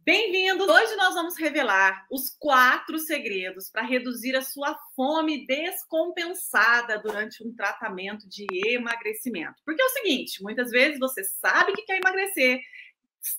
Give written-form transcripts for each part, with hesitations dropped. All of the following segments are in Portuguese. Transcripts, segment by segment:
Bem-vindos! Hoje nós vamos revelar os 4 segredos para reduzir a sua fome descompensada durante um tratamento de emagrecimento. Porque é o seguinte, muitas vezes você sabe que quer emagrecer,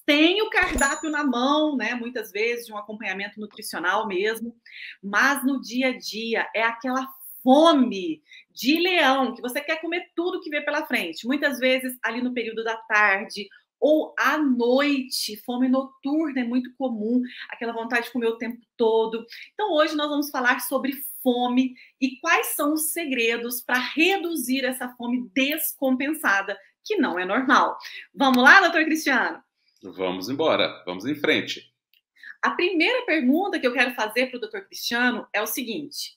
tem o cardápio na mão, né? Muitas vezes de um acompanhamento nutricional mesmo, mas no dia a dia é aquela fome de leão, que você quer comer tudo que vê pela frente. Muitas vezes ali no período da tarde ou à noite, fome noturna é muito comum, aquela vontade de comer o tempo todo. Então hoje nós vamos falar sobre fome e quais são os segredos para reduzir essa fome descompensada, que não é normal. Vamos lá, doutor Cristiano? Vamos embora, vamos em frente. A primeira pergunta que eu quero fazer para o doutor Cristiano é o seguinte: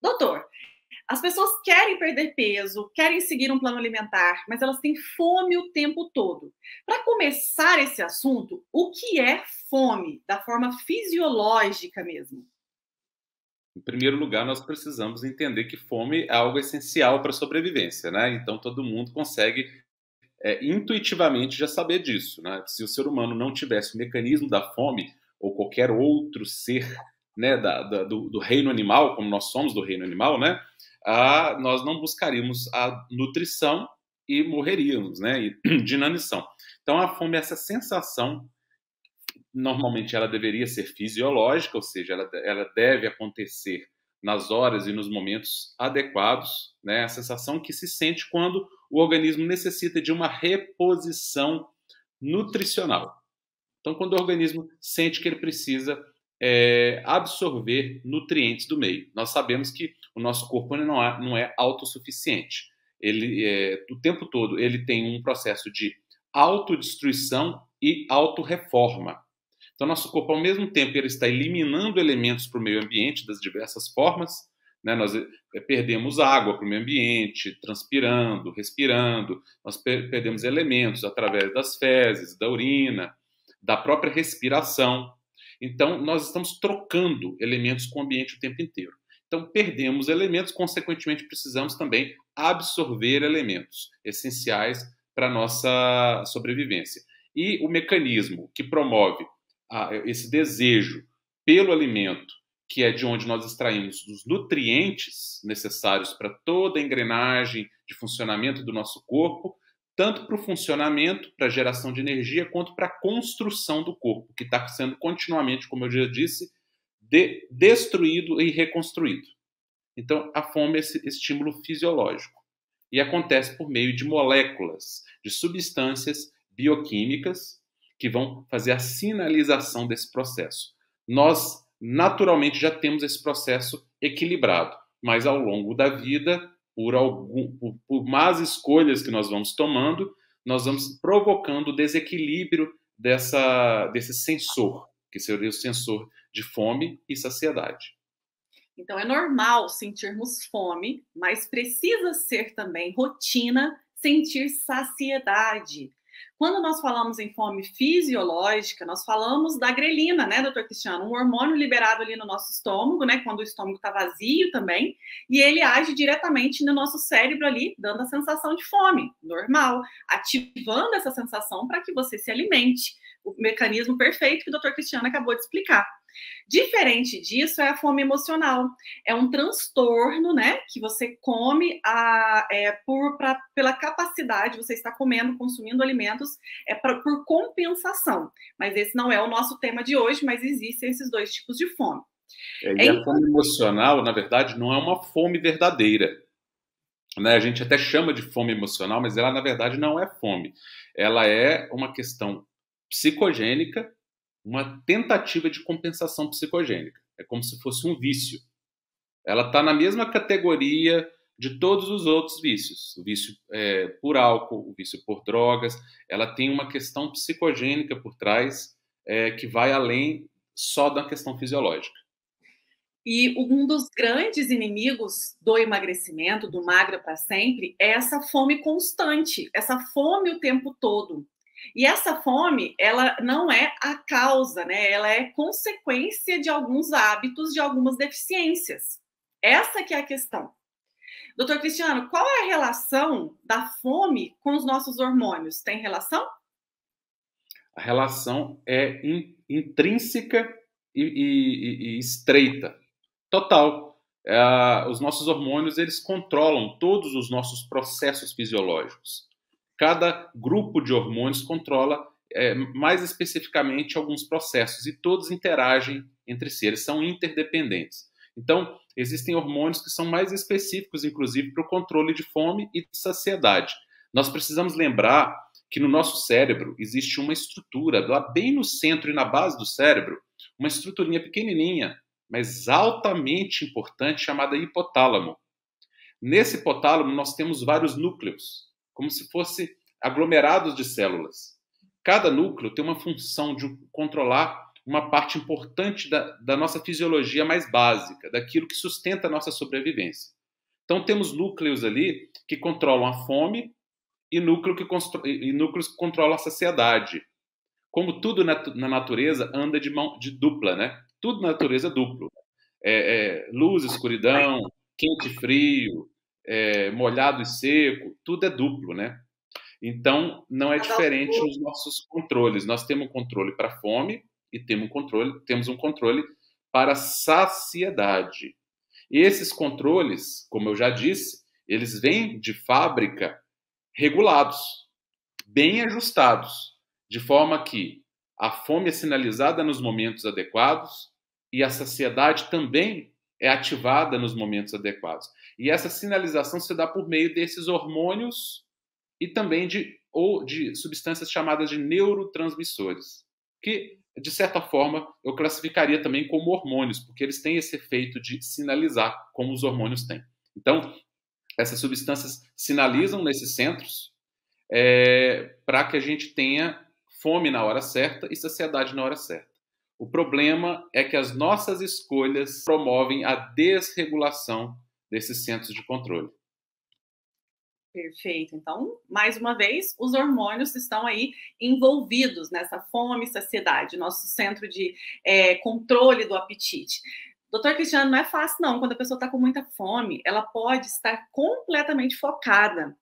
doutor, as pessoas querem perder peso, querem seguir um plano alimentar, mas elas têm fome o tempo todo. Para começar esse assunto, o que é fome, da forma fisiológica mesmo? Em primeiro lugar, nós precisamos entender que fome é algo essencial para a sobrevivência, né? Então todo mundo consegue intuitivamente já saber disso, né? Se o ser humano não tivesse o mecanismo da fome, ou qualquer outro ser, né, do reino animal, como nós somos do reino animal, né? Nós não buscaríamos a nutrição e morreríamos, né? De inanição. Então a fome é essa sensação. Normalmente ela deveria ser fisiológica, ou seja, ela deve acontecer nas horas e nos momentos adequados, né? A sensação que se sente quando o organismo necessita de uma reposição nutricional. Então, quando o organismo sente que ele precisa absorver nutrientes do meio. Nós sabemos que o nosso corpo não é autossuficiente. Ele, o tempo todo, ele tem um processo de autodestruição e autorreforma. Então, nosso corpo, ao mesmo tempo que ele está eliminando elementos para o meio ambiente das diversas formas, né, nós perdemos água para o meio ambiente, transpirando, respirando, nós perdemos elementos através das fezes, da urina, da própria respiração. Então, nós estamos trocando elementos com o ambiente o tempo inteiro. Então, perdemos elementos, consequentemente, precisamos também absorver elementos essenciais para a nossa sobrevivência. E o mecanismo que promove esse desejo pelo alimento, que é de onde nós extraímos os nutrientes necessários para toda a engrenagem de funcionamento do nosso corpo, tanto para o funcionamento, para a geração de energia, quanto para a construção do corpo, que está sendo continuamente, como eu já disse, destruído e reconstruído. Então, a fome é esse estímulo fisiológico. E acontece por meio de moléculas, de substâncias bioquímicas que vão fazer a sinalização desse processo. Nós, naturalmente, já temos esse processo equilibrado, mas ao longo da vida, por más escolhas que nós vamos tomando, nós vamos provocando o desequilíbrio desse sensor, que seria o sensor de fome e saciedade. Então é normal sentirmos fome, mas precisa ser também rotina sentir saciedade. Quando nós falamos em fome fisiológica, nós falamos da grelina, né, doutor Cristiano? Um hormônio liberado ali no nosso estômago, né, quando o estômago está vazio também, e ele age diretamente no nosso cérebro ali, dando a sensação de fome, normal, ativando essa sensação para que você se alimente. O mecanismo perfeito que o doutor Cristiano acabou de explicar. Diferente disso é a fome emocional. É um transtorno, né? Que você come pela capacidade, você está comendo, consumindo alimentos por compensação. Mas esse não é o nosso tema de hoje, mas existem esses dois tipos de fome. E a fome emocional, na verdade, não é uma fome verdadeira. Né? A gente até chama de fome emocional, mas ela, na verdade, não é fome. Ela é uma questão psicogênica, uma tentativa de compensação psicogênica. É como se fosse um vício. Ela está na mesma categoria de todos os outros vícios. O vício por álcool, o vício por drogas. Ela tem uma questão psicogênica por trás que vai além só da questão fisiológica. E um dos grandes inimigos do emagrecimento, do magra para sempre, é essa fome constante, essa fome o tempo todo. E essa fome, ela não é a causa, né? Ela é consequência de alguns hábitos, de algumas deficiências. Essa que é a questão. Doutor Cristiano, qual é a relação da fome com os nossos hormônios? Tem relação? A relação é intrínseca e estreita, total. Os nossos hormônios, eles controlam todos os nossos processos fisiológicos. Cada grupo de hormônios controla mais especificamente alguns processos e todos interagem entre si, eles são interdependentes. Então, existem hormônios que são mais específicos, inclusive, para o controle de fome e de saciedade. Nós precisamos lembrar que no nosso cérebro existe uma estrutura, lá bem no centro e na base do cérebro, uma estruturinha pequenininha, mas altamente importante, chamada hipotálamo. Nesse hipotálamo, nós temos vários núcleos, como se fossem aglomerados de células. Cada núcleo tem uma função de controlar uma parte importante da nossa fisiologia mais básica, daquilo que sustenta a nossa sobrevivência. Então, temos núcleos ali que controlam a fome e núcleos que controlam a saciedade. Como tudo na natureza anda de dupla, né? Tudo na natureza é duplo. Luz, escuridão, quente e frio, molhado e seco, tudo é duplo, né? Então, não é diferente nos nossos controles. Nós temos um controle para a fome e temos um controle para a saciedade. E esses controles, como eu já disse, eles vêm de fábrica regulados, bem ajustados, de forma que a fome é sinalizada nos momentos adequados e a saciedade também é ativada nos momentos adequados. E essa sinalização se dá por meio desses hormônios e também de substâncias chamadas de neurotransmissores, que, de certa forma, eu classificaria também como hormônios, porque eles têm esse efeito de sinalizar, como os hormônios têm. Então, essas substâncias sinalizam nesses centros para que a gente tenha fome na hora certa e saciedade na hora certa. O problema é que as nossas escolhas promovem a desregulação desses centros de controle. Perfeito. Então, mais uma vez, os hormônios estão aí envolvidos nessa fome e saciedade, nosso centro de controle do apetite. Doutor Cristiano, não é fácil não, quando a pessoa está com muita fome, ela pode estar completamente focada,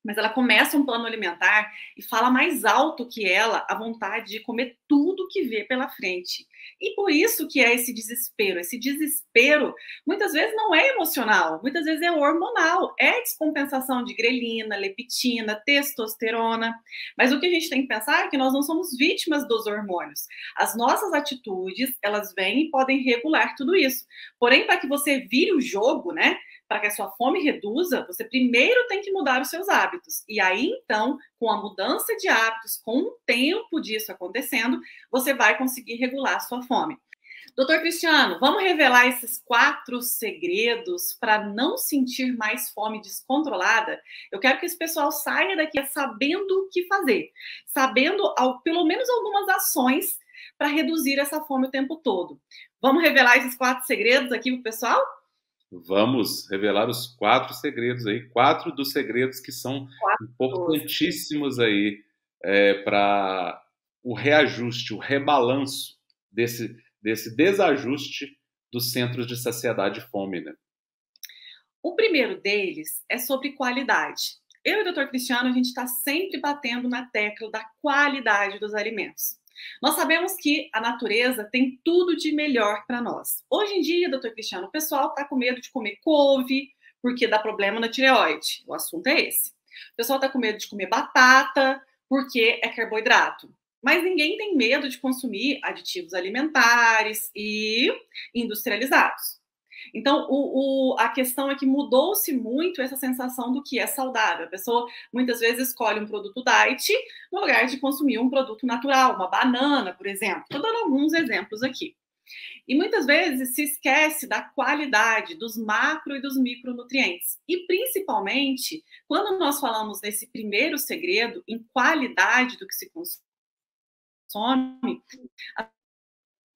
mas ela começa um plano alimentar e fala mais alto que ela a vontade de comer tudo que vê pela frente. E por isso que é esse desespero. Esse desespero, muitas vezes, não é emocional, muitas vezes é hormonal. É descompensação de grelina, leptina, testosterona. Mas o que a gente tem que pensar é que nós não somos vítimas dos hormônios. As nossas atitudes, elas vêm e podem regular tudo isso. Porém, para que você vire o jogo, né? Para que a sua fome reduza, você primeiro tem que mudar os seus hábitos. E aí, então, com a mudança de hábitos, com o tempo disso acontecendo, você vai conseguir regular a sua fome. Doutor Cristiano, vamos revelar esses 4 segredos para não sentir mais fome descontrolada? Eu quero que esse pessoal saia daqui sabendo o que fazer, sabendo pelo menos algumas ações para reduzir essa fome o tempo todo. Vamos revelar esses 4 segredos aqui para o pessoal? Vamos revelar os 4 segredos aí, 4 dos segredos que são importantíssimos aí para o reajuste, o rebalanço desse desajuste dos centros de saciedade e fome, né? O primeiro deles é sobre qualidade. Eu e o doutor Cristiano, a gente está sempre batendo na tecla da qualidade dos alimentos. Nós sabemos que a natureza tem tudo de melhor para nós. Hoje em dia, doutor Cristiano, o pessoal está com medo de comer couve, porque dá problema na tireoide. O assunto é esse. O pessoal está com medo de comer batata, porque é carboidrato. Mas ninguém tem medo de consumir aditivos alimentares e industrializados. Então, a questão é que mudou-se muito essa sensação do que é saudável. A pessoa, muitas vezes, escolhe um produto diet no lugar de consumir um produto natural, uma banana, por exemplo. Estou dando alguns exemplos aqui. E muitas vezes se esquece da qualidade dos macro e dos micronutrientes. E, principalmente, quando nós falamos nesse primeiro segredo, em qualidade do que se consome,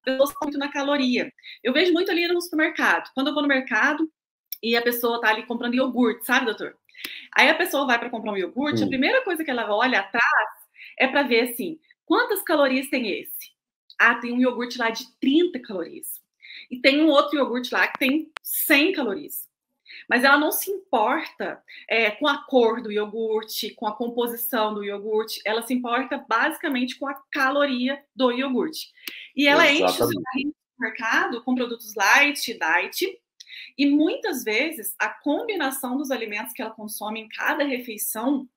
pessoas estão muito na caloria. Eu vejo muito ali no supermercado. Quando eu vou no mercado e a pessoa tá ali comprando iogurte, sabe, doutor? Aí a pessoa vai para comprar um iogurte, a primeira coisa que ela olha atrás é para ver assim, quantas calorias tem esse? Ah, tem um iogurte lá de 30 calorias. E tem um outro iogurte lá que tem 100 calorias. Mas ela não se importa com a cor do iogurte, com a composição do iogurte, ela se importa basicamente com a caloria do iogurte. E ela enche o seu Exatamente. carrinho no supermercado com produtos light e diet, e muitas vezes a combinação dos alimentos que ela consome em cada refeição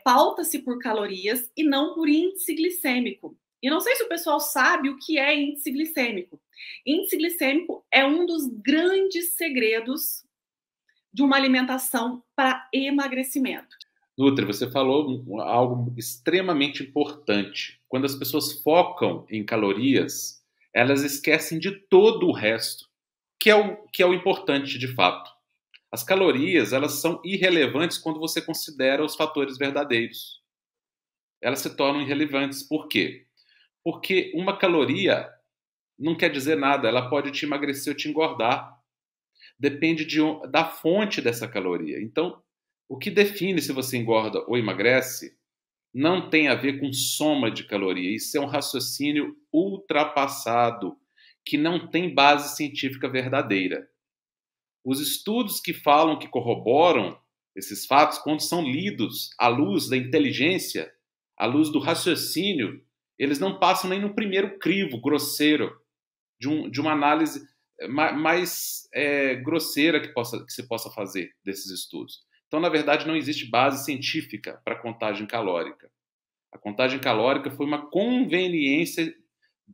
pauta-se por calorias e não por índice glicêmico. E não sei se o pessoal sabe o que é índice glicêmico. Índice glicêmico é um dos grandes segredos de uma alimentação para emagrecimento. Nutri, você falou algo extremamente importante. Quando as pessoas focam em calorias, elas esquecem de todo o resto, que é o importante de fato. As calorias, elas são irrelevantes quando você considera os fatores verdadeiros. Elas se tornam irrelevantes. Por quê? Porque uma caloria não quer dizer nada, ela pode te emagrecer ou te engordar. Depende da fonte dessa caloria. Então, o que define se você engorda ou emagrece não tem a ver com soma de caloria. Isso é um raciocínio ultrapassado, que não tem base científica verdadeira. Os estudos que falam, que corroboram esses fatos, quando são lidos à luz da inteligência, à luz do raciocínio, eles não passam nem no primeiro crivo grosseiro de uma análise mais grosseira que se possa fazer desses estudos. Então, na verdade, não existe base científica para a contagem calórica. A contagem calórica foi uma conveniência,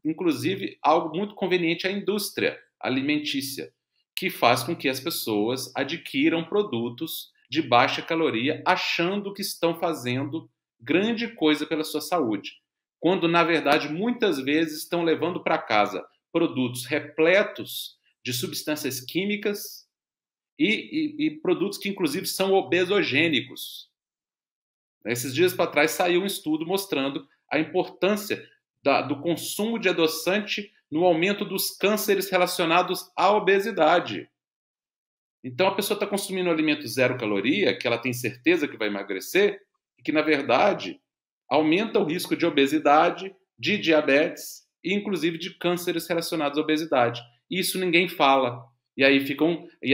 inclusive algo muito conveniente à indústria alimentícia, que faz com que as pessoas adquiram produtos de baixa caloria, achando que estão fazendo grande coisa pela sua saúde, quando, na verdade, muitas vezes estão levando para casa produtos repletos de substâncias químicas e produtos que, inclusive, são obesogênicos. Esses dias para trás saiu um estudo mostrando a importância do consumo de adoçante no aumento dos cânceres relacionados à obesidade. Então, a pessoa está consumindo um alimento zero caloria, que ela tem certeza que vai emagrecer, e que, na verdade, aumenta o risco de obesidade, de diabetes e, inclusive, de cânceres relacionados à obesidade. Isso ninguém fala. E aí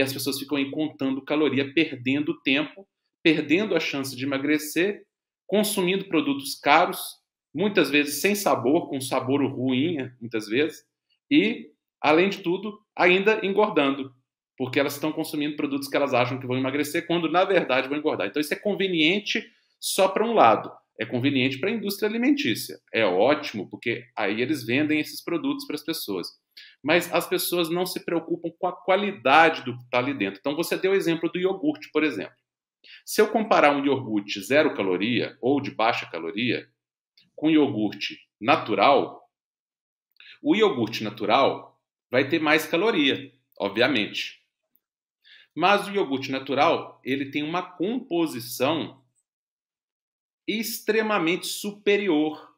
as pessoas ficam aí contando caloria, perdendo tempo, perdendo a chance de emagrecer, consumindo produtos caros, muitas vezes sem sabor, com sabor ruim, muitas vezes, e, além de tudo, ainda engordando, porque elas estão consumindo produtos que elas acham que vão emagrecer, quando, na verdade, vão engordar. Então, isso é conveniente só para um lado. É conveniente para a indústria alimentícia. É ótimo, porque aí eles vendem esses produtos para as pessoas. Mas as pessoas não se preocupam com a qualidade do que está ali dentro. Então, você deu o exemplo do iogurte, por exemplo. Se eu comparar um iogurte zero caloria ou de baixa caloria com iogurte natural, o iogurte natural vai ter mais caloria, obviamente. Mas o iogurte natural, ele tem uma composição extremamente superior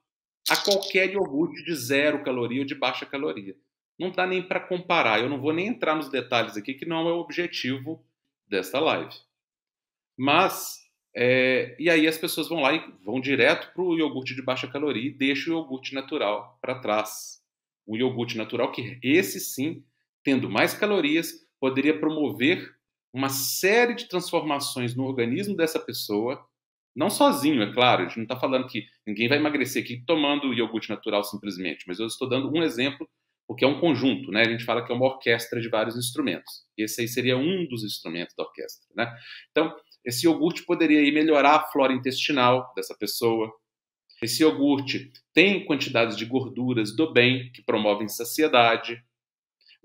a qualquer iogurte de zero caloria ou de baixa caloria. Não dá nem para comparar. Eu não vou nem entrar nos detalhes aqui, que não é o objetivo desta live. Mas, e aí as pessoas vão lá e vão direto para o iogurte de baixa caloria e deixam o iogurte natural para trás. O iogurte natural, que esse sim, tendo mais calorias, poderia promover uma série de transformações no organismo dessa pessoa, não sozinho, é claro, a gente não está falando que ninguém vai emagrecer aqui tomando iogurte natural simplesmente, mas eu estou dando um exemplo, porque é um conjunto, né? A gente fala que é uma orquestra de vários instrumentos. Esse aí seria um dos instrumentos da orquestra, né? Então, esse iogurte poderia aí melhorar a flora intestinal dessa pessoa. Esse iogurte tem quantidades de gorduras do bem, que promovem saciedade.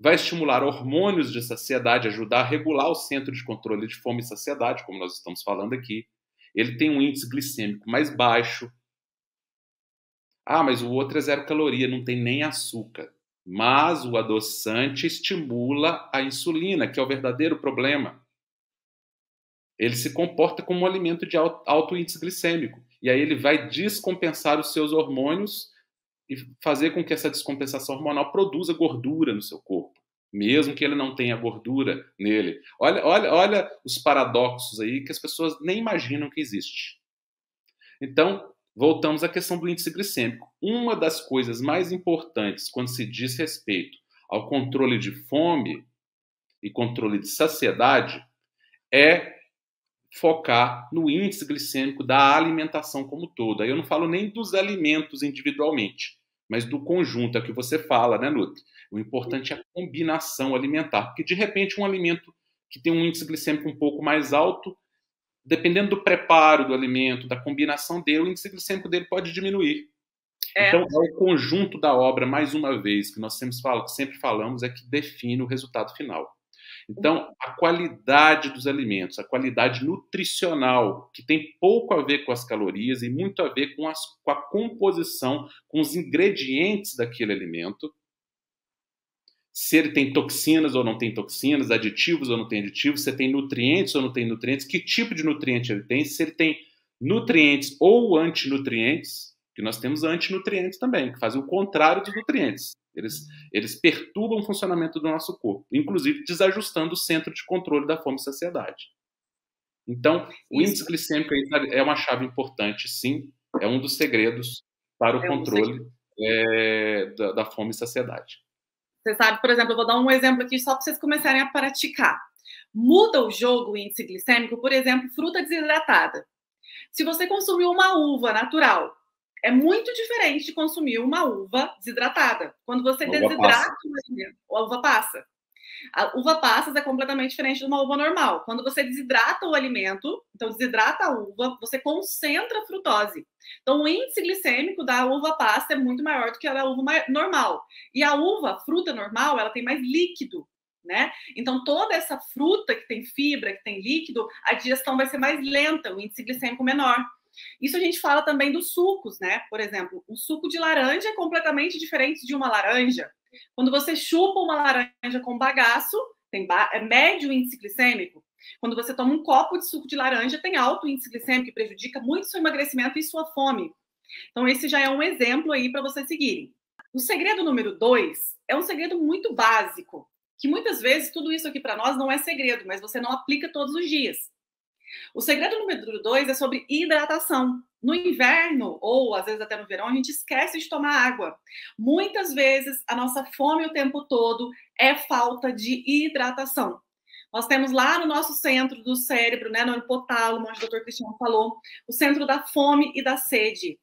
Vai estimular hormônios de saciedade, ajudar a regular o centro de controle de fome e saciedade, como nós estamos falando aqui. Ele tem um índice glicêmico mais baixo. Ah, mas o outro é zero caloria, não tem nem açúcar. Mas o adoçante estimula a insulina, que é o verdadeiro problema. Ele se comporta como um alimento de alto índice glicêmico. E aí ele vai descompensar os seus hormônios e fazer com que essa descompensação hormonal produza gordura no seu corpo, mesmo que ele não tenha gordura nele. Olha os paradoxos aí que as pessoas nem imaginam que existe. Então, voltamos à questão do índice glicêmico. Uma das coisas mais importantes quando se diz respeito ao controle de fome e controle de saciedade é focar no índice glicêmico da alimentação como todo. Aí eu não falo nem dos alimentos individualmente, mas do conjunto, é o que você fala, né, Nutri? O importante é a combinação alimentar, porque de repente um alimento que tem um índice glicêmico um pouco mais alto, dependendo do preparo do alimento, da combinação dele, o índice glicêmico dele pode diminuir. Então, é o conjunto da obra, mais uma vez, que nós sempre falamos, é que define o resultado final. Então, a qualidade dos alimentos, a qualidade nutricional, que tem pouco a ver com as calorias e muito a ver com a composição, com os ingredientes daquele alimento, se ele tem toxinas ou não tem toxinas, aditivos ou não tem aditivos, se tem nutrientes ou não tem nutrientes, que tipo de nutriente ele tem, se ele tem nutrientes ou antinutrientes, que nós temos antinutrientes também, que fazem o contrário dos nutrientes. Eles perturbam o funcionamento do nosso corpo, inclusive desajustando o centro de controle da fome e saciedade. Então, o índice glicêmico é uma chave importante, sim, é um dos segredos para o controle da fome e saciedade. Você sabe, por exemplo, eu vou dar um exemplo aqui só para vocês começarem a praticar. Muda o jogo o índice glicêmico, por exemplo, fruta desidratada. Se você consumiu uma uva natural, é muito diferente de consumir uma uva desidratada. Quando você desidrata a uva passa. A uva passas é completamente diferente de uma uva normal. Quando você desidrata o alimento, então desidrata a uva, você concentra a frutose. Então o índice glicêmico da uva passa é muito maior do que a da uva normal. E a uva, fruta normal, ela tem mais líquido, né? Então toda essa fruta que tem fibra, que tem líquido, a digestão vai ser mais lenta, o índice glicêmico menor. Isso a gente fala também dos sucos, né? Por exemplo, um suco de laranja é completamente diferente de uma laranja. Quando você chupa uma laranja com bagaço, tem médio índice glicêmico. Quando você toma um copo de suco de laranja, tem alto índice glicêmico, que prejudica muito seu emagrecimento e sua fome. Então, esse já é um exemplo aí para vocês seguirem. O segredo número 2 é um segredo muito básico, que muitas vezes tudo isso aqui para nós não é segredo, mas você não aplica todos os dias. O segredo número 2 é sobre hidratação. No inverno, ou às vezes até no verão, a gente esquece de tomar água. Muitas vezes, a nossa fome o tempo todo é falta de hidratação. Nós temos lá no nosso centro do cérebro, né, no hipotálamo, onde o Dr. Cristiano falou, o centro da fome e da sede.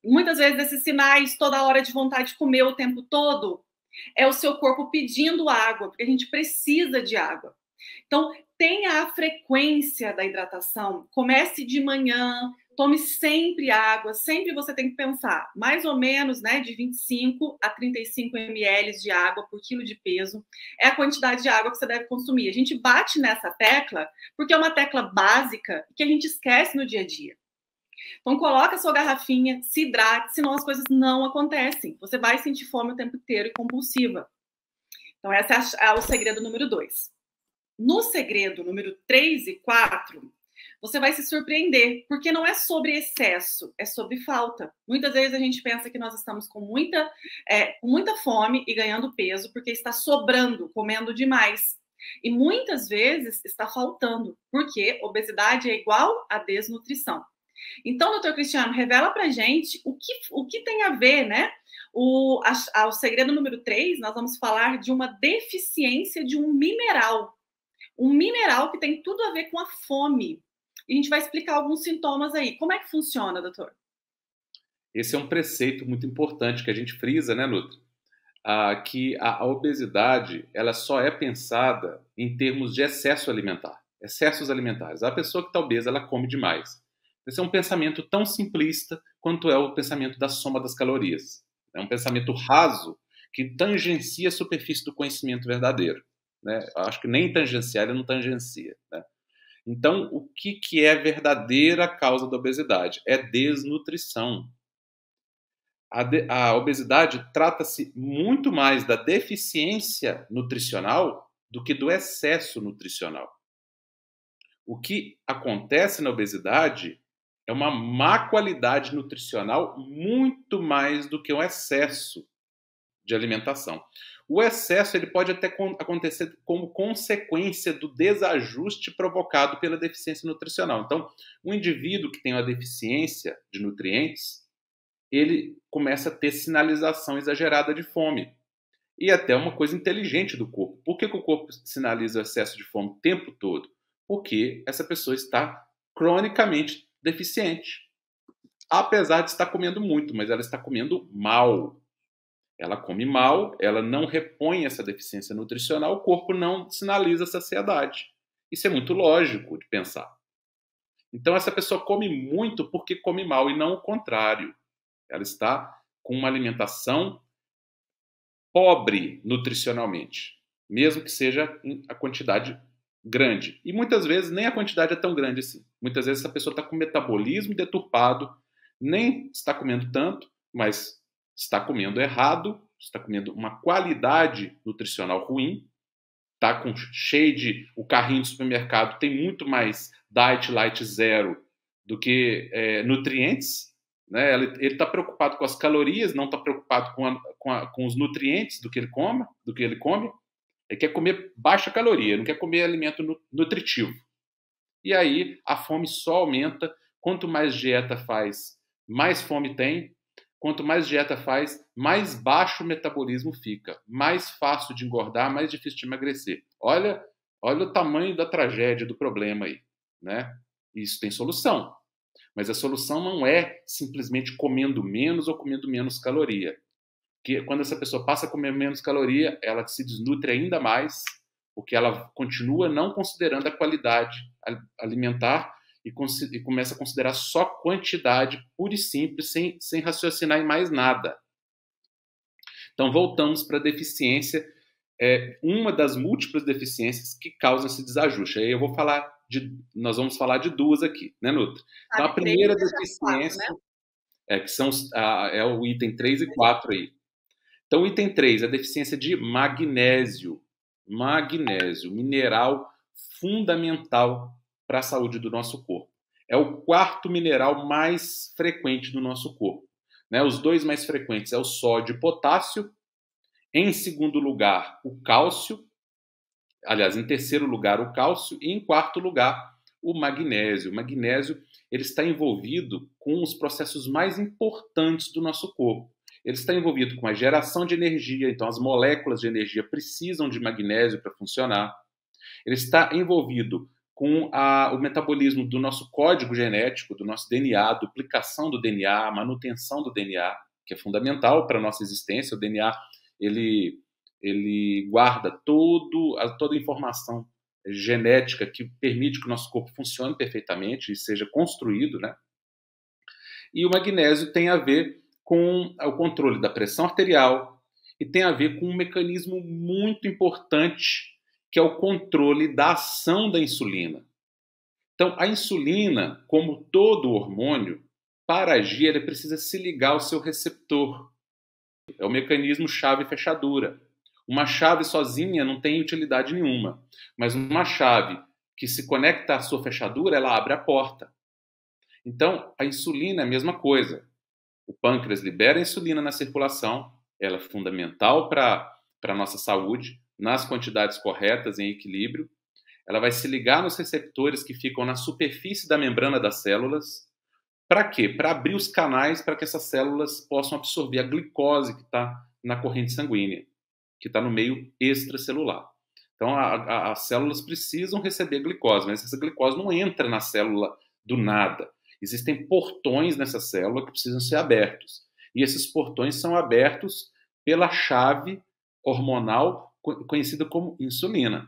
Muitas vezes, esses sinais, toda hora de vontade de comer o tempo todo, é o seu corpo pedindo água, porque a gente precisa de água. Então, tenha a frequência da hidratação. Comece de manhã, tome sempre água. Sempre você tem que pensar, mais ou menos, né, de 25 a 35 ml de água por quilo de peso. É a quantidade de água que você deve consumir. A gente bate nessa tecla porque é uma tecla básica que a gente esquece no dia a dia. Então, coloca a sua garrafinha, se hidrate, senão as coisas não acontecem. Você vai sentir fome o tempo inteiro e compulsiva. Então, esse é o segredo número 2. No segredo número 3 e 4, você vai se surpreender, porque não é sobre excesso, é sobre falta. Muitas vezes a gente pensa que nós estamos com muita fome e ganhando peso, porque está sobrando, comendo demais. E muitas vezes está faltando, porque obesidade é igual a desnutrição. Então, doutor Cristiano, revela pra gente o que tem a ver, né? O segredo número 3, nós vamos falar de uma deficiência de um mineral. Um mineral que tem tudo a ver com a fome. E a gente vai explicar alguns sintomas aí. Como é que funciona, doutor? Esse é um preceito muito importante que a gente frisa, né, Nutri? Que a obesidade ela só é pensada em termos de excesso alimentar, excessos alimentares. A pessoa que está obesa, ela come demais. Esse é um pensamento tão simplista quanto é o pensamento da soma das calorias. É um pensamento raso que tangencia a superfície do conhecimento verdadeiro. Né? Eu acho que nem tangenciar ele não tangencia. Né? Então, o que é a verdadeira causa da obesidade? É desnutrição. A obesidade trata-se muito mais da deficiência nutricional do que do excesso nutricional. O que acontece na obesidade é uma má qualidade nutricional muito mais do que um excesso de alimentação. O excesso ele pode até acontecer como consequência do desajuste provocado pela deficiência nutricional. Então, um indivíduo que tem uma deficiência de nutrientes, ele começa a ter sinalização exagerada de fome. E até uma coisa inteligente do corpo. Por que o corpo sinaliza o excesso de fome o tempo todo? Porque essa pessoa está cronicamente deficiente. Apesar de estar comendo muito, mas ela está comendo mal. Ela come mal, ela não repõe essa deficiência nutricional, o corpo não sinaliza saciedade. Isso é muito lógico de pensar. Então, essa pessoa come muito porque come mal e não o contrário. Ela está com uma alimentação pobre nutricionalmente, mesmo que seja a quantidade grande. E muitas vezes nem a quantidade é tão grande assim. Muitas vezes essa pessoa está com metabolismo deturpado, nem está comendo tanto, mas está comendo errado, está comendo uma qualidade nutricional ruim, está com cheio de... O carrinho do supermercado tem muito mais diet light zero do que nutrientes, né? Ele está preocupado com as calorias, não está preocupado com os nutrientes do que ele come. Ele quer comer baixa caloria, não quer comer alimento nutritivo. E aí a fome só aumenta. Quanto mais dieta faz, mais fome tem. Quanto mais dieta faz, mais baixo o metabolismo fica. Mais fácil de engordar, mais difícil de emagrecer. Olha o tamanho da tragédia, do problema aí, né? Isso tem solução. Mas a solução não é simplesmente comendo menos ou comendo menos caloria. Porque quando essa pessoa passa a comer menos caloria, ela se desnutre ainda mais, porque ela continua não considerando a qualidade alimentar e começa a considerar só quantidade pura e simples, sem raciocinar em mais nada. Então, voltamos para a deficiência, uma das múltiplas deficiências que causam esse desajuste. Aí nós vamos falar de duas aqui, né, Nutri? Então, a primeira deficiência, que são o item 3 e 4 aí. Então, o item 3, a deficiência de magnésio. Magnésio, mineral fundamental para a saúde do nosso corpo. É o quarto mineral mais frequente do nosso corpo, né? Os dois mais frequentes é o sódio e potássio. Em segundo lugar, o cálcio. Aliás, em terceiro lugar, o cálcio. E em quarto lugar, o magnésio. O magnésio ele está envolvido com os processos mais importantes do nosso corpo. Ele está envolvido com a geração de energia, então as moléculas de energia precisam de magnésio para funcionar. Ele está envolvido com o metabolismo do nosso código genético, do nosso DNA, a duplicação do DNA, a manutenção do DNA, que é fundamental para a nossa existência. O DNA ele guarda toda a informação genética que permite que o nosso corpo funcione perfeitamente e seja construído, né? E o magnésio tem a ver com o controle da pressão arterial e tem a ver com um mecanismo muito importante, que é o controle da ação da insulina. Então, a insulina, como todo hormônio, para agir, ele precisa se ligar ao seu receptor. É o mecanismo chave-fechadura. Uma chave sozinha não tem utilidade nenhuma, mas uma chave que se conecta à sua fechadura, ela abre a porta. Então, a insulina é a mesma coisa. O pâncreas libera a insulina na circulação, ela é fundamental para a nossa saúde, nas quantidades corretas, em equilíbrio. Ela vai se ligar nos receptores que ficam na superfície da membrana das células. Para quê? Para abrir os canais para que essas células possam absorver a glicose que está na corrente sanguínea, que está no meio extracelular. Então, as células precisam receber glicose, mas essa glicose não entra na célula do nada. Existem portões nessa célula que precisam ser abertos. E esses portões são abertos pela chave hormonal conhecida como insulina.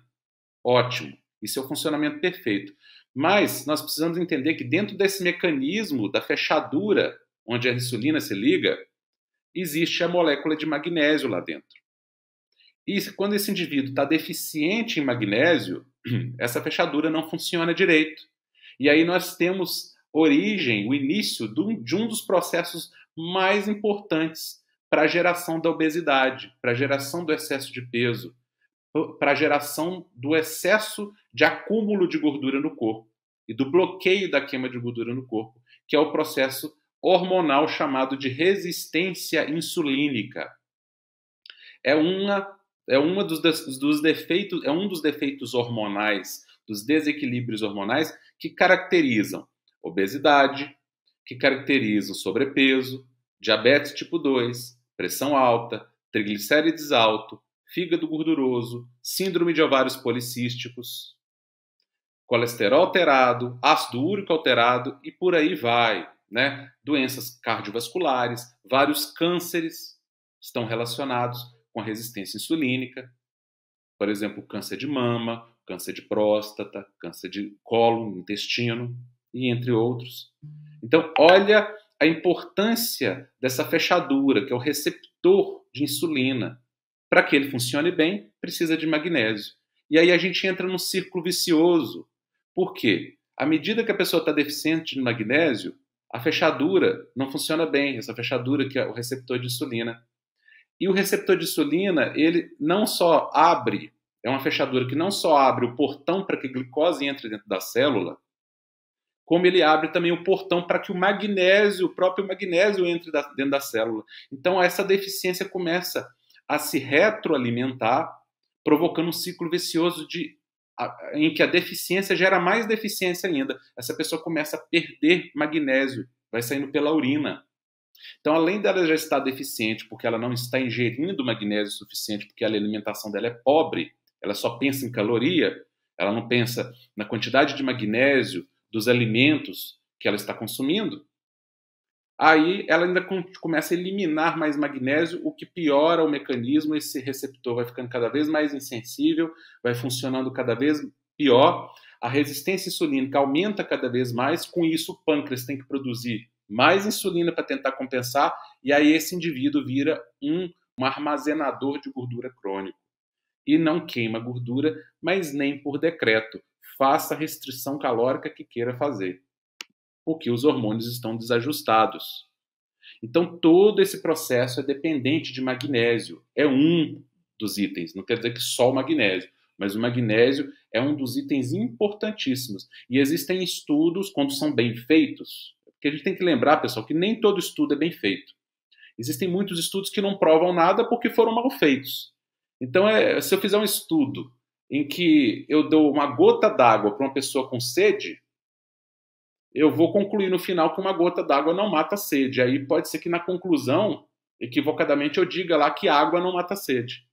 Ótimo. Isso é o funcionamento perfeito. Mas nós precisamos entender que dentro desse mecanismo da fechadura, onde a insulina se liga, existe a molécula de magnésio lá dentro. E quando esse indivíduo está deficiente em magnésio, essa fechadura não funciona direito. E aí nós temos o início de um dos processos mais importantes para a geração da obesidade, para a geração do excesso de peso, para a geração do excesso de acúmulo de gordura no corpo e do bloqueio da queima de gordura no corpo, que é o processo hormonal chamado de resistência insulínica. É um dos defeitos hormonais, dos desequilíbrios hormonais que caracterizam obesidade, que caracterizam sobrepeso, diabetes tipo 2, pressão alta, triglicérides alto, fígado gorduroso, síndrome de ovários policísticos, colesterol alterado, ácido úrico alterado e por aí vai, né? Doenças cardiovasculares, vários cânceres estão relacionados com a resistência insulínica, por exemplo, câncer de mama, câncer de próstata, câncer de cólon, intestino, e entre outros. Então, olha a importância dessa fechadura, que é o receptor de insulina. Para que ele funcione bem, precisa de magnésio. E aí a gente entra num círculo vicioso. Por quê? À medida que a pessoa está deficiente de magnésio, a fechadura não funciona bem, essa fechadura que é o receptor de insulina. E o receptor de insulina, ele não só abre, é uma fechadura que não só abre o portão para que a glicose entre dentro da célula, como ele abre também o portão para que o magnésio, o próprio magnésio, entre dentro da célula. Então, essa deficiência começa a se retroalimentar, provocando um ciclo vicioso em que a deficiência gera mais deficiência ainda. Essa pessoa começa a perder magnésio, vai saindo pela urina. Então, além dela já estar deficiente, porque ela não está ingerindo magnésio suficiente, porque a alimentação dela é pobre, ela só pensa em caloria, ela não pensa na quantidade de magnésio dos alimentos que ela está consumindo, aí ela ainda começa a eliminar mais magnésio, o que piora o mecanismo, esse receptor vai ficando cada vez mais insensível, vai funcionando cada vez pior, a resistência insulínica aumenta cada vez mais, com isso o pâncreas tem que produzir mais insulina para tentar compensar, e aí esse indivíduo vira um armazenador de gordura crônico. E não queima gordura, mas nem por decreto. Faça a restrição calórica que queira fazer, porque os hormônios estão desajustados. Então, todo esse processo é dependente de magnésio. É um dos itens, não quer dizer que só o magnésio, mas o magnésio é um dos itens importantíssimos. E existem estudos, quando são bem feitos, porque a gente tem que lembrar, pessoal, que nem todo estudo é bem feito. Existem muitos estudos que não provam nada porque foram mal feitos. Então, se eu fizer um estudo em que eu dou uma gota d'água para uma pessoa com sede, eu vou concluir no final que uma gota d'água não mata a sede. Aí pode ser que na conclusão, equivocadamente, eu diga lá que água não mata a sede.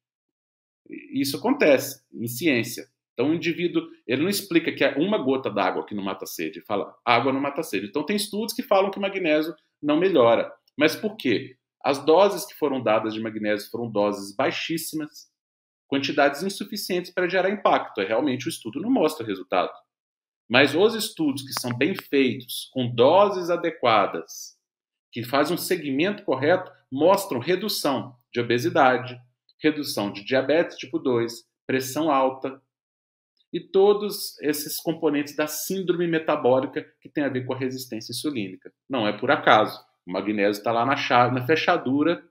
Isso acontece em ciência. Então o indivíduo, ele não explica que é uma gota d'água que não mata a sede, ele fala água não mata a sede. Então tem estudos que falam que o magnésio não melhora. Mas por quê? As doses que foram dadas de magnésio foram doses baixíssimas, quantidades insuficientes para gerar impacto. Realmente o estudo não mostra resultado. Mas os estudos que são bem feitos, com doses adequadas, que fazem um segmento correto, mostram redução de obesidade, redução de diabetes tipo 2, pressão alta e todos esses componentes da síndrome metabólica que tem a ver com a resistência insulínica. Não é por acaso. O magnésio está lá na fechadura,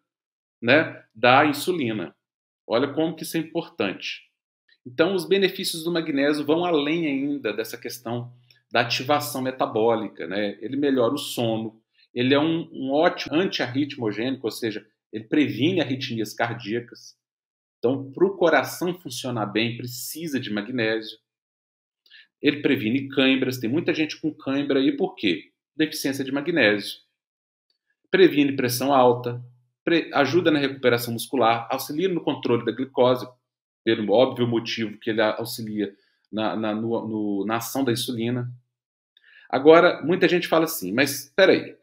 né, da insulina. Olha como que isso é importante. Então, os benefícios do magnésio vão além ainda dessa questão da ativação metabólica, né? Ele melhora o sono, ele é um ótimo antiarritmogênico, ou seja, ele previne arritmias cardíacas. Então, para o coração funcionar bem, precisa de magnésio. Ele previne cãibras, tem muita gente com cãibra aí, por quê? Deficiência de magnésio. Previne pressão alta, ajuda na recuperação muscular, auxilia no controle da glicose, pelo óbvio motivo que ele auxilia na ação da insulina. Agora, muita gente fala assim, mas espera aí,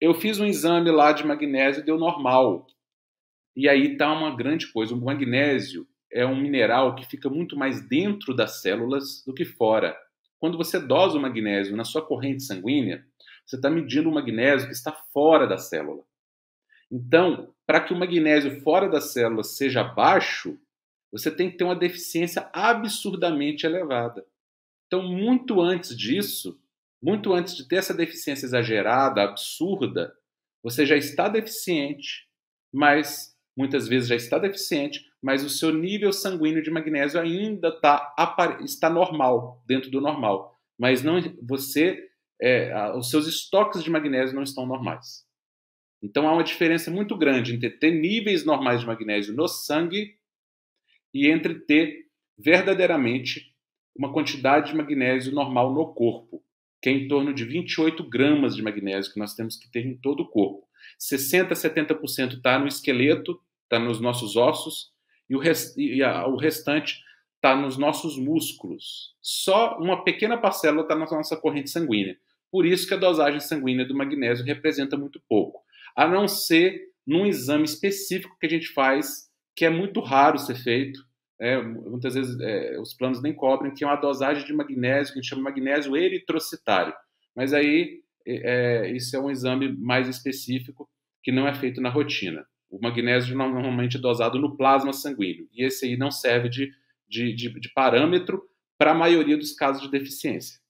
eu fiz um exame lá de magnésio e deu normal. E aí está uma grande coisa, o magnésio é um mineral que fica muito mais dentro das células do que fora. Quando você dosa o magnésio na sua corrente sanguínea, você está medindo o magnésio que está fora da célula. Então, para que o magnésio fora da célula seja baixo, você tem que ter uma deficiência absurdamente elevada. Então, muito antes disso, muito antes de ter essa deficiência exagerada, absurda, você já está deficiente, mas muitas vezes já está deficiente, mas o seu nível sanguíneo de magnésio ainda está normal, dentro do normal. Mas não, os seus estoques de magnésio não estão normais. Então há uma diferença muito grande entre ter níveis normais de magnésio no sangue e entre ter verdadeiramente uma quantidade de magnésio normal no corpo, que é em torno de 28 gramas de magnésio que nós temos que ter em todo o corpo. 60% a 70% está no esqueleto, está nos nossos ossos, e o restante está nos nossos músculos. Só uma pequena parcela está na nossa corrente sanguínea. Por isso que a dosagem sanguínea do magnésio representa muito pouco. A não ser num exame específico que a gente faz, que é muito raro ser feito. Muitas vezes os planos nem cobrem, que é uma dosagem de magnésio, que a gente chama de magnésio eritrocitário. Mas aí isso é um exame mais específico que não é feito na rotina. O magnésio normalmente é dosado no plasma sanguíneo, e esse aí não serve de parâmetro para a maioria dos casos de deficiência.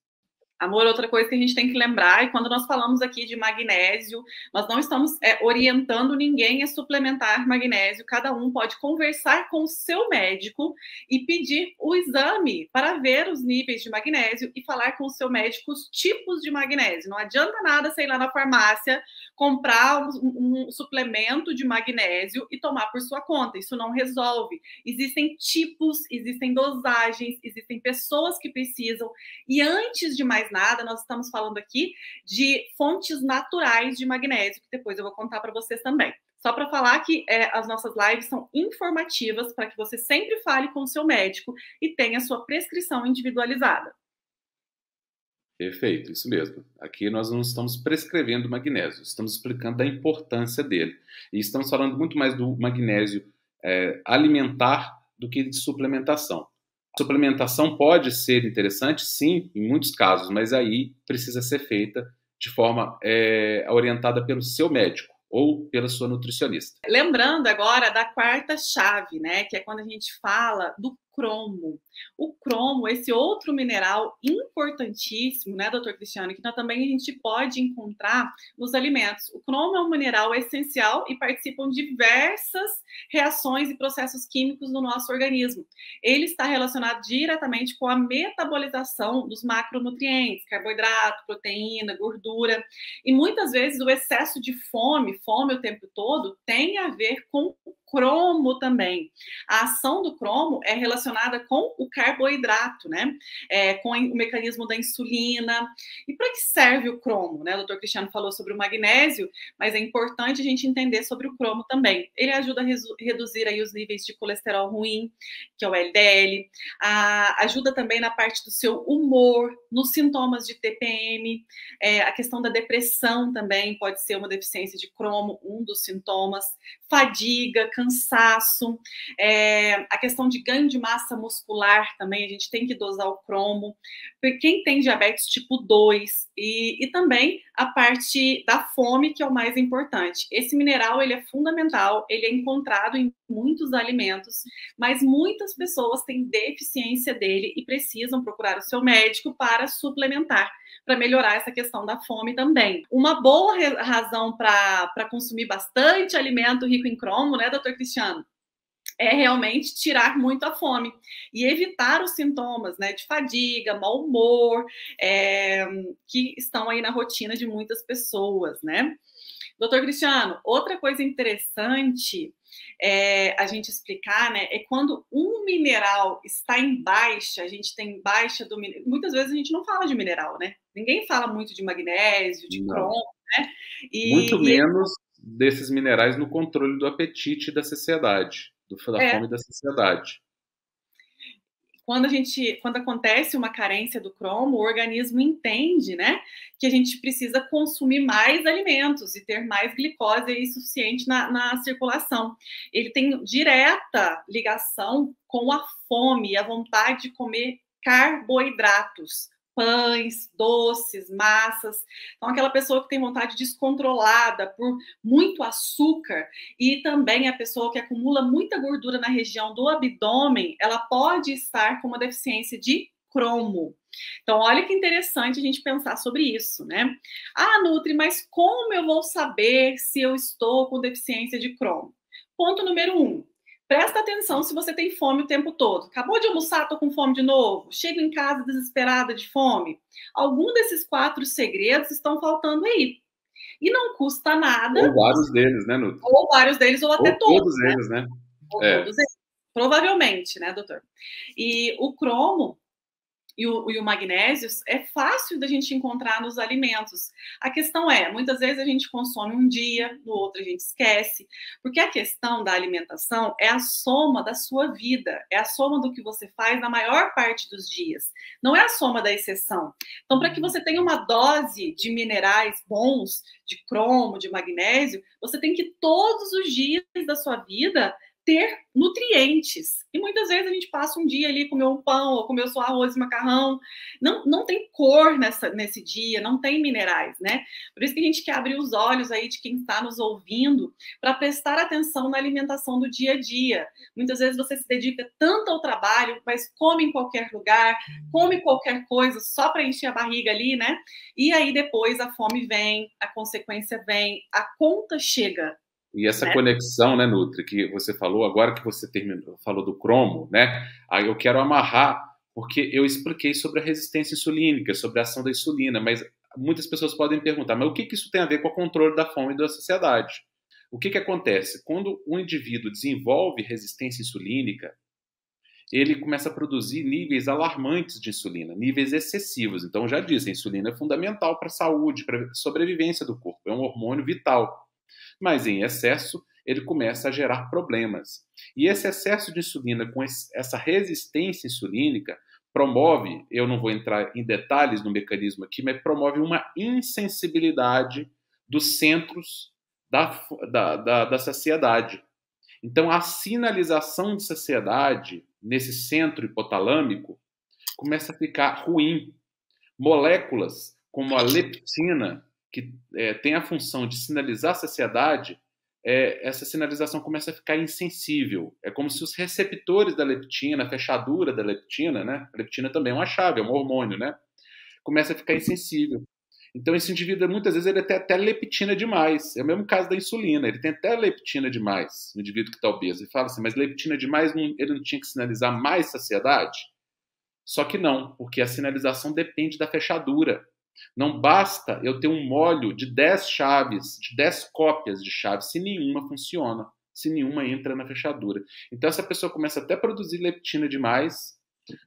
Amor, outra coisa que a gente tem que lembrar, e quando nós falamos aqui de magnésio, nós não estamos orientando ninguém a suplementar magnésio. Cada um pode conversar com o seu médico e pedir o exame para ver os níveis de magnésio e falar com o seu médico os tipos de magnésio. Não adianta nada você ir lá na farmácia, comprar um suplemento de magnésio e tomar por sua conta. Isso não resolve. Existem tipos, existem dosagens, existem pessoas que precisam. E antes de mais nada, nós estamos falando aqui de fontes naturais de magnésio, que depois eu vou contar para vocês também. Só para falar que as nossas lives são informativas para que você sempre fale com o seu médico e tenha a sua prescrição individualizada. Perfeito, isso mesmo. Aqui nós não estamos prescrevendo magnésio, estamos explicando da importância dele. E estamos falando muito mais do magnésio alimentar do que de suplementação. Suplementação pode ser interessante, sim, em muitos casos, mas aí precisa ser feita de forma orientada pelo seu médico ou pela sua nutricionista. Lembrando agora da quarta chave, né, que é quando a gente fala do cromo. O cromo, esse outro mineral importantíssimo, né, doutor Cristiano, que também a gente pode encontrar nos alimentos. O cromo é um mineral essencial e participam diversas reações e processos químicos no nosso organismo. Ele está relacionado diretamente com a metabolização dos macronutrientes, carboidrato, proteína, gordura. E muitas vezes o excesso de fome o tempo todo, tem a ver com o cromo também. A ação do cromo é relacionada com o carboidrato, né? Com o mecanismo da insulina. E para que serve o cromo, né? O doutor Cristiano falou sobre o magnésio, mas é importante a gente entender sobre o cromo também. Ele ajuda a reduzir aí os níveis de colesterol ruim, que é o LDL, ajuda também na parte do seu humor, nos sintomas de TPM, a questão da depressão também pode ser uma deficiência de cromo, um dos sintomas, fadiga, cansaço, a questão de ganho de massa muscular também, a gente tem que dosar o cromo, quem tem diabetes tipo 2 e também a parte da fome, que é o mais importante. Esse mineral, ele é fundamental, ele é encontrado em muitos alimentos, mas muitas pessoas têm deficiência dele e precisam procurar o seu médico para suplementar, para melhorar essa questão da fome também. Uma boa razão para consumir bastante alimento rico em cromo, né, doutor Cristiano? É realmente tirar muito a fome e evitar os sintomas, né, de fadiga, mau humor, que estão aí na rotina de muitas pessoas, né? Doutor Cristiano, outra coisa interessante a gente explicar, né, é quando um mineral está em baixa, a gente tem baixa do mineral. Muitas vezes a gente não fala de mineral, né? Ninguém fala muito de magnésio, de cromo, né? Muito menos desses minerais no controle do apetite e da saciedade, da fome e da saciedade. Quando acontece uma carência do cromo, o organismo entende, né, que a gente precisa consumir mais alimentos e ter mais glicose aí suficiente na circulação. Ele tem direta ligação com a fome e a vontade de comer carboidratos, pães, doces, massas. Então, aquela pessoa que tem vontade descontrolada por muito açúcar e também a pessoa que acumula muita gordura na região do abdômen, ela pode estar com uma deficiência de cromo. Então, olha que interessante a gente pensar sobre isso, né? Ah, Nutri, mas como eu vou saber se eu estou com deficiência de cromo? Ponto número 1. Presta atenção se você tem fome o tempo todo. Acabou de almoçar, tô com fome de novo. Chego em casa desesperada de fome. Algum desses 4 segredos estão faltando aí. E não custa nada. Ou vários deles, né, Nutri? Ou vários deles, ou até todos. Todos eles, né? Ou todos eles. Provavelmente, né, doutor? E o cromo, e o magnésio é fácil da gente encontrar nos alimentos. A questão é, muitas vezes a gente consome um dia, no outro a gente esquece, porque a questão da alimentação é a soma da sua vida, é a soma do que você faz na maior parte dos dias, não é a soma da exceção. Então, para que você tenha uma dose de minerais bons, de cromo, de magnésio, você tem que todos os dias da sua vida ter nutrientes. E muitas vezes a gente passa um dia ali, comeu um pão, ou comeu só arroz e macarrão. Não tem cor nesse dia, não tem minerais, né? Por isso que a gente quer abrir os olhos aí de quem está nos ouvindo para prestar atenção na alimentação do dia a dia. Muitas vezes você se dedica tanto ao trabalho, mas come em qualquer lugar, come qualquer coisa só para encher a barriga ali, né? E aí depois a fome vem, a consequência vem, a conta chega. E essa conexão, né, Nutri, que você falou, agora que você falou do cromo, né, aí eu quero amarrar, porque eu expliquei sobre a resistência insulínica, sobre a ação da insulina, mas muitas pessoas podem perguntar, mas o que isso tem a ver com o controle da fome da sociedade? O que acontece? Quando um indivíduo desenvolve resistência insulínica, ele começa a produzir níveis alarmantes de insulina, níveis excessivos. Então, já disse, a insulina é fundamental para a saúde, para a sobrevivência do corpo, é um hormônio vital. Mas em excesso, ele começa a gerar problemas. E esse excesso de insulina, com essa resistência insulínica, promove, eu não vou entrar em detalhes no mecanismo aqui, mas promove uma insensibilidade dos centros da saciedade. Então, a sinalização de saciedade nesse centro hipotalâmico começa a ficar ruim. Moléculas como a leptina, que tem a função de sinalizar a saciedade, essa sinalização começa a ficar insensível. É como se os receptores da leptina, a fechadura da leptina, né? A leptina também é uma chave, é um hormônio, né? Começa a ficar insensível. Então, esse indivíduo, muitas vezes, ele tem até leptina demais. É o mesmo caso da insulina. Ele tem até leptina demais, no indivíduo que está obeso. Ele fala assim, mas leptina demais, ele não tinha que sinalizar mais saciedade? Só que não, porque a sinalização depende da fechadura. Não basta eu ter um molho de 10 chaves, de 10 cópias de chaves, se nenhuma funciona, se nenhuma entra na fechadura. Então, essa pessoa começa até a produzir leptina demais,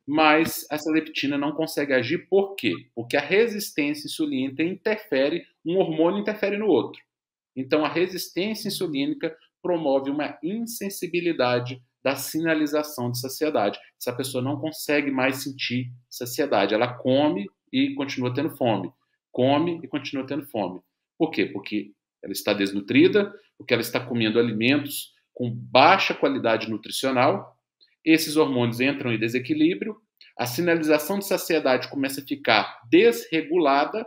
mas essa leptina não consegue agir. Por quê? Porque a resistência insulínica interfere, um hormônio interfere no outro. Então, a resistência insulínica promove uma insensibilidade da sinalização de saciedade. Essa pessoa não consegue mais sentir saciedade. Ela come e continua tendo fome. Come e continua tendo fome. Por quê? Porque ela está desnutrida, porque ela está comendo alimentos com baixa qualidade nutricional. Esses hormônios entram em desequilíbrio, a sinalização de saciedade começa a ficar desregulada,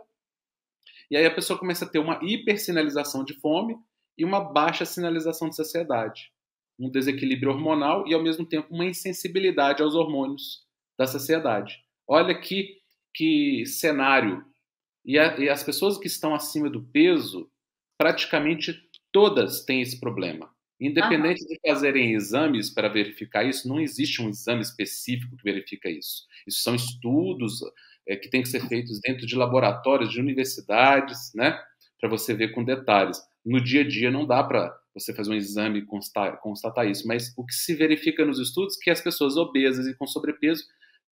e aí a pessoa começa a ter uma hipersinalização de fome e uma baixa sinalização de saciedade. Um desequilíbrio hormonal e, ao mesmo tempo, uma insensibilidade aos hormônios da saciedade. Olha que cenário. E as pessoas que estão acima do peso, praticamente todas têm esse problema. Independente de fazerem exames para verificar isso, não existe um exame específico que verifica isso. Isso são estudos que têm que ser feitos dentro de laboratórios, de universidades, né, para você ver com detalhes. No dia a dia não dá para você fazer um exame e constatar isso, mas o que se verifica nos estudos é que as pessoas obesas e com sobrepeso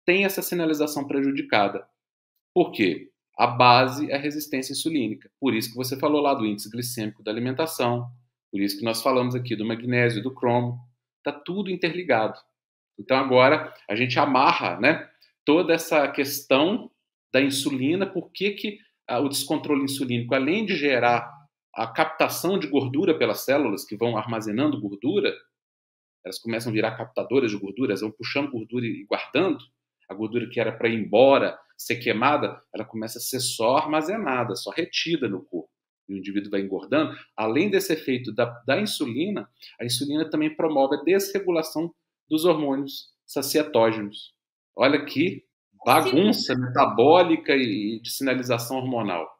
têm essa sinalização prejudicada. Por quê? A base é a resistência insulínica. Por isso que você falou lá do índice glicêmico da alimentação, por isso que nós falamos aqui do magnésio, do cromo, está tudo interligado. Então agora a gente amarra, né, toda essa questão da insulina, por que o descontrole insulínico, além de gerar a captação de gordura pelas células que vão armazenando gordura, elas começam a virar captadoras de gordura, elas vão puxando gordura e guardando, a gordura que era para ir embora, ser queimada, ela começa a ser só armazenada, só retida no corpo. E o indivíduo vai engordando. Além desse efeito da insulina, a insulina também promove a desregulação dos hormônios sacietógenos. Olha que bagunça metabólica e de sinalização hormonal.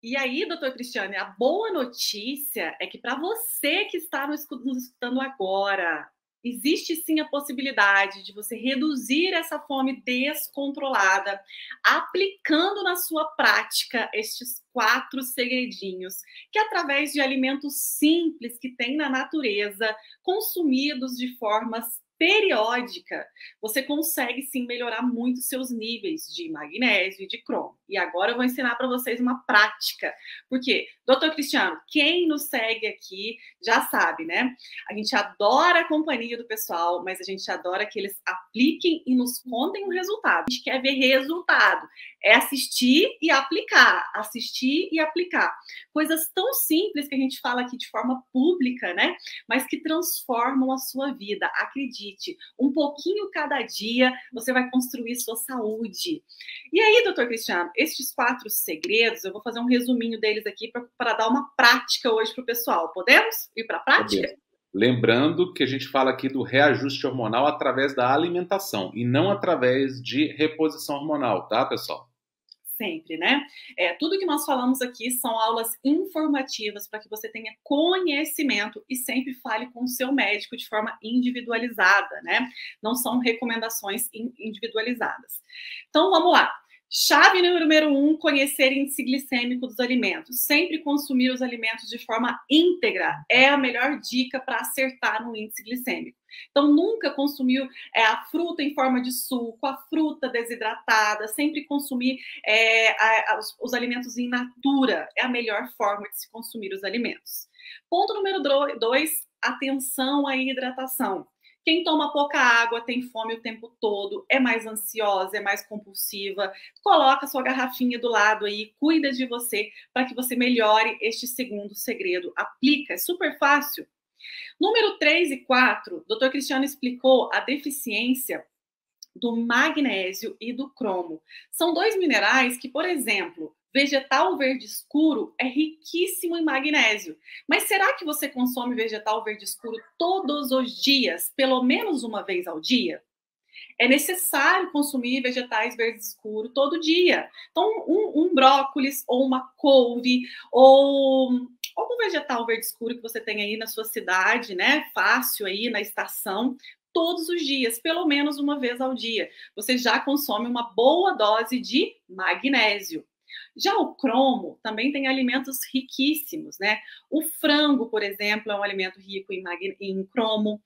E aí, doutor Cristiane, a boa notícia é que para você que está nos escutando agora, existe sim a possibilidade de você reduzir essa fome descontrolada, aplicando na sua prática estes 4 segredinhos, que através de alimentos simples que tem na natureza, consumidos de formas periódica, você consegue sim melhorar muito seus níveis de magnésio e de cromo. E agora eu vou ensinar para vocês uma prática. Porque, doutor Cristiano, quem nos segue aqui já sabe, né? A gente adora a companhia do pessoal, mas a gente adora que eles apliquem e nos contem o resultado. A gente quer ver resultado. É assistir e aplicar. Assistir e aplicar. Coisas tão simples que a gente fala aqui de forma pública, né? Mas que transformam a sua vida. Acredite, um pouquinho cada dia você vai construir sua saúde. E aí, doutor Cristiano, estes 4 segredos, eu vou fazer um resuminho deles aqui para dar uma prática hoje para o pessoal. Podemos ir para a prática? Lembrando que a gente fala aqui do reajuste hormonal através da alimentação e não através de reposição hormonal, tá, pessoal? Sempre, né? Tudo que nós falamos aqui são aulas informativas para que você tenha conhecimento e sempre fale com o seu médico de forma individualizada, né? Não são recomendações individualizadas. Então, vamos lá. Chave número 1, conhecer índice glicêmico dos alimentos. Sempre consumir os alimentos de forma íntegra é a melhor dica para acertar no índice glicêmico. Então, nunca consumir a fruta em forma de suco, a fruta desidratada, sempre consumir os alimentos in natura. É a melhor forma de se consumir os alimentos. Ponto número 2, atenção à hidratação. Quem toma pouca água tem fome o tempo todo, é mais ansiosa, é mais compulsiva. Coloca sua garrafinha do lado aí, cuida de você para que você melhore este segundo segredo. Aplica, é super fácil. Número 3 e 4, o Dr. Cristiano explicou a deficiência do magnésio e do cromo. São 2 minerais que, por exemplo, vegetal verde escuro é riquíssimo em magnésio. Mas será que você consome vegetal verde escuro todos os dias, pelo menos uma vez ao dia? É necessário consumir vegetais verdes escuros todo dia. Então, um brócolis ou uma couve ou algum vegetal verde escuro que você tem aí na sua cidade, né? Fácil aí na estação, todos os dias, pelo menos uma vez ao dia. Você já consome uma boa dose de magnésio. Já o cromo também tem alimentos riquíssimos, né? O frango, por exemplo, é um alimento rico em cromo.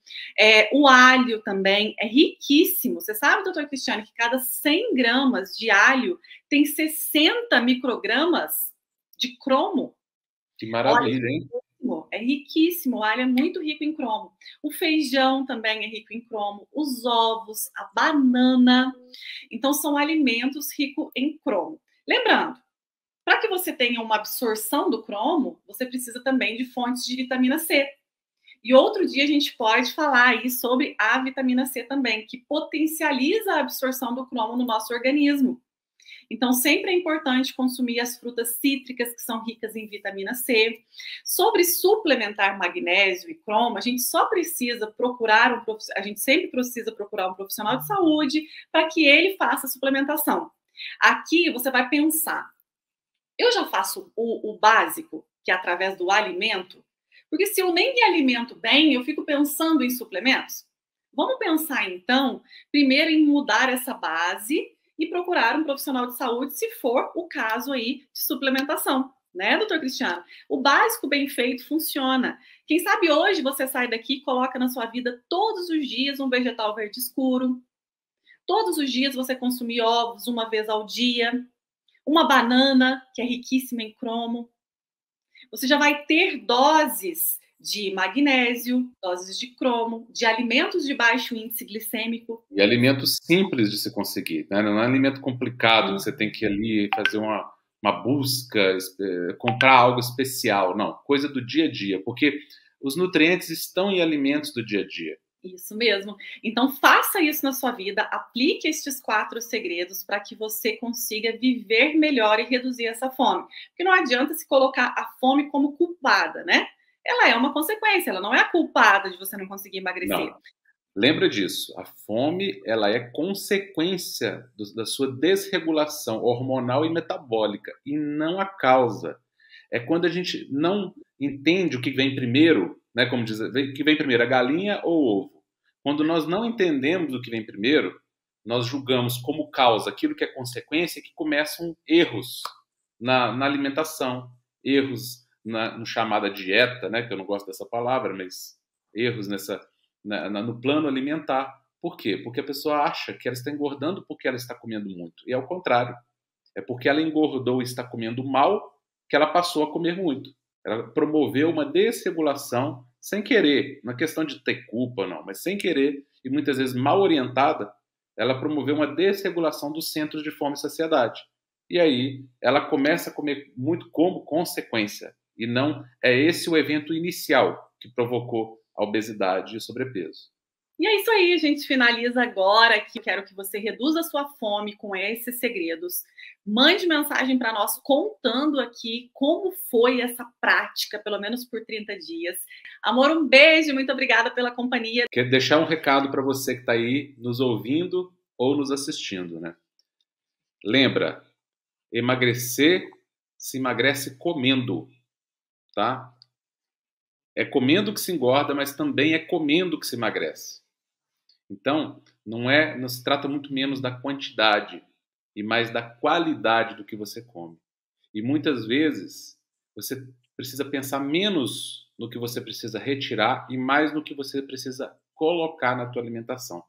O alho também é riquíssimo. Você sabe, doutor Cristiano, que cada 100 gramas de alho tem 60 microgramas de cromo? Que maravilha, hein? É riquíssimo, o alho é muito rico em cromo. O feijão também é rico em cromo, os ovos, a banana. Então, são alimentos ricos em cromo. Lembrando, para que você tenha uma absorção do cromo, você precisa também de fontes de vitamina C. E outro dia a gente pode falar aí sobre a vitamina C também, que potencializa a absorção do cromo no nosso organismo. Então, sempre é importante consumir as frutas cítricas, que são ricas em vitamina C. Sobre suplementar magnésio e cromo, a gente só precisa procurar a gente sempre precisa procurar um profissional de saúde para que ele faça a suplementação. Aqui você vai pensar, eu já faço o básico, que é através do alimento? Porque se eu nem me alimento bem, eu fico pensando em suplementos? Vamos pensar, então, primeiro em mudar essa base e procurar um profissional de saúde, se for o caso aí de suplementação, né, doutor Cristiano? O básico bem feito funciona. Quem sabe hoje você sai daqui e coloca na sua vida todos os dias um vegetal verde escuro, todos os dias você consumir ovos uma vez ao dia, uma banana, que é riquíssima em cromo. Você já vai ter doses de magnésio, doses de cromo, de alimentos de baixo índice glicêmico. E alimentos simples de se conseguir, né? Não é alimento complicado que você tem que ir ali fazer uma busca, comprar algo especial. Não, coisa do dia a dia, porque os nutrientes estão em alimentos do dia a dia. Isso mesmo. Então, faça isso na sua vida, aplique estes 4 segredos para que você consiga viver melhor e reduzir essa fome. Porque não adianta se colocar a fome como culpada, né? Ela é uma consequência, ela não é a culpada de você não conseguir emagrecer. Não. Lembra disso, a fome ela é consequência da sua desregulação hormonal e metabólica, e não a causa. É quando a gente não entende o que vem primeiro, né, como diz, o que vem primeiro, a galinha ou o ovo. Quando nós não entendemos o que vem primeiro, nós julgamos como causa aquilo que é consequência, que começam erros na alimentação, erros no chamada dieta, né, que eu não gosto dessa palavra, mas erros no plano alimentar. Por quê? Porque a pessoa acha que ela está engordando porque ela está comendo muito. E é o contrário. É porque ela engordou e está comendo mal que ela passou a comer muito. Ela promoveu uma desregulação sem querer, não é questão de ter culpa, não, mas sem querer e muitas vezes mal orientada, ela promoveu uma desregulação dos centros de fome e saciedade. E aí ela começa a comer muito como consequência. E não é esse o evento inicial que provocou a obesidade e o sobrepeso. E é isso aí, a gente finaliza agora aqui. Quero que você reduza a sua fome com esses segredos. Mande mensagem para nós contando aqui como foi essa prática, pelo menos por 30 dias. Amor, um beijo, muito obrigada pela companhia. Quero deixar um recado para você que está aí nos ouvindo ou nos assistindo, né? Lembra, emagrecer se emagrece comendo, tá? É comendo que se engorda, mas também é comendo que se emagrece. Então, não se trata muito menos da quantidade e mais da qualidade do que você come. E muitas vezes você precisa pensar menos no que você precisa retirar e mais no que você precisa colocar na tua alimentação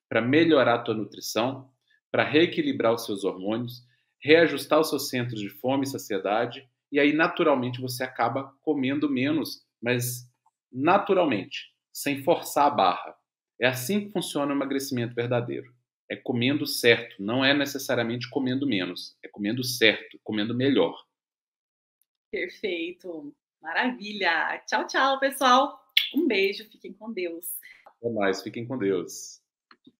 para melhorar a tua nutrição, para reequilibrar os seus hormônios, reajustar os seus centros de fome e saciedade, e aí naturalmente você acaba comendo menos, mas naturalmente, sem forçar a barra. É assim que funciona o emagrecimento verdadeiro. É comendo certo, não é necessariamente comendo menos. É comendo certo, comendo melhor. Perfeito. Maravilha. Tchau, tchau, pessoal. Um beijo. Fiquem com Deus. Até mais, fiquem com Deus.